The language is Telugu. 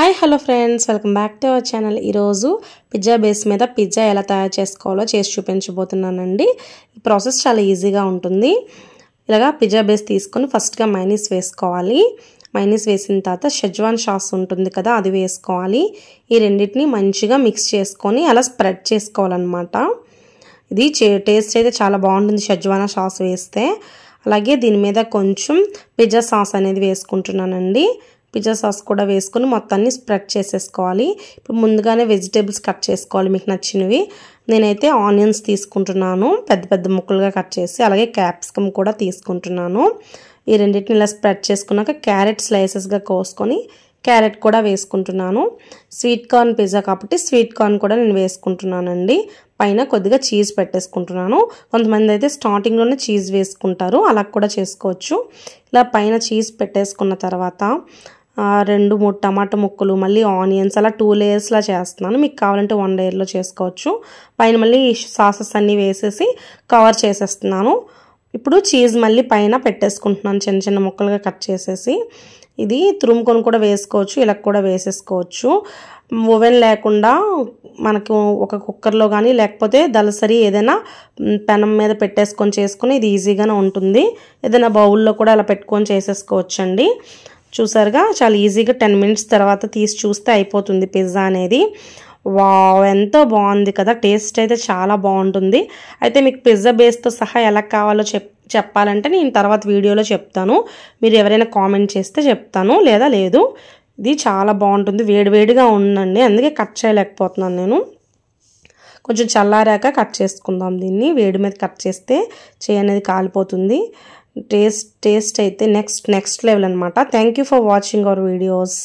Hi hello friends, welcome back to our channel. ఈరోజు పిజ్జా బేస్ మీద పిజ్జా ఎలా తయారు చేసుకోవాలో చేసి చూపించబోతున్నానండి. ఈ ప్రాసెస్ చాలా ఈజీగా ఉంటుంది. ఇలాగా పిజ్జా బేస్ తీసుకొని ఫస్ట్గా మైనీస్ వేసుకోవాలి. మైనీస్ వేసిన తర్వాత షెజ్వాన్ సాస్ ఉంటుంది కదా, అది వేసుకోవాలి. ఈ రెండింటిని మంచిగా మిక్స్ చేసుకొని అలా స్ప్రెడ్ చేసుకోవాలన్నమాట. ఇది టేస్ట్ అయితే చాలా బాగుంటుంది షెజ్వాన్ సాస్ వేస్తే. అలాగే దీని మీద కొంచెం పిజ్జా సాస్ అనేది వేసుకుంటున్నానండి. పిజ్జా సాస్ కూడా వేసుకొని మొత్తాన్ని స్ప్రెడ్ చేసేసుకోవాలి. ఇప్పుడు ముందుగానే వెజిటేబుల్స్ కట్ చేసుకోవాలి మీకు నచ్చినవి. నేనైతే ఆనియన్స్ తీసుకుంటున్నాను పెద్ద పెద్ద ముక్కలుగా కట్ చేసి, అలాగే క్యాప్సికమ్ కూడా తీసుకుంటున్నాను. ఈ రెండింటిని ఇలా స్ప్రెడ్ చేసుకున్నాక క్యారెట్ స్లైసెస్గా కోసుకొని క్యారెట్ కూడా వేసుకుంటున్నాను. స్వీట్ కార్న్ పిజ్జా కాబట్టి స్వీట్ కార్న్ కూడా నేను వేసుకుంటున్నానండి. పైన కొద్దిగా చీజ్ పెట్టేసుకుంటున్నాను. కొంతమంది అయితే స్టార్టింగ్లోనే చీజ్ వేసుకుంటారు, అలా కూడా చేసుకోవచ్చు. ఇలా పైన చీజ్ పెట్టేసుకున్న తర్వాత 2-3 టమాటా ముక్కలు, మళ్ళీ ఆనియన్స్, అలా 2 లేయర్స్లా చేస్తున్నాను. మీకు కావాలంటే 1 లేయర్లో చేసుకోవచ్చు. పైన మళ్ళీ సాసెస్ అన్నీ వేసేసి కవర్ చేసేస్తున్నాను. ఇప్పుడు చీజ్ మళ్ళీ పైన పెట్టేసుకుంటున్నాను చిన్న చిన్న ముక్కలుగా కట్ చేసేసి. ఇది తురుముకొని కూడా వేసుకోవచ్చు, ఇలా కూడా వేసేసుకోవచ్చు. ఓవెన్ లేకుండా మనకు ఒక కుక్కర్లో కానీ లేకపోతే దలసరి ఏదైనా పెనం మీద పెట్టేసుకొని చేసుకుని ఇది ఈజీగానే ఉంటుంది. ఏదైనా బౌల్లో కూడా అలా పెట్టుకొని చేసేసుకోవచ్చు అండి. చూసారుగా, చాలా ఈజీగా 10 మినిట్స్ తర్వాత తీసి చూస్తే అయిపోతుంది పిజ్జా అనేది. వావ్, ఎంతో బాగుంది కదా. టేస్ట్ అయితే చాలా బాగుంటుంది. అయితే మీకు పిజ్జా బేస్తో సహా ఎలా కావాలో చెప్పాలంటే నేను తర్వాత వీడియోలో చెప్తాను. మీరు ఎవరైనా కామెంట్ చేస్తే చెప్తాను, లేదా లేదు. ఇది చాలా బాగుంటుంది. వేడివేడిగా ఉందండి, అందుకే కట్ చేయలేకపోతున్నాను నేను. కొంచెం చల్లారాక కట్ చేసుకుందాం దీన్ని. వేడి మీద కట్ చేస్తే చేయి అనేది కాలిపోతుంది. టేస్ట్ అయితే నెక్స్ట్ లెవెల్ అనమాట. Thank you for watching our videos.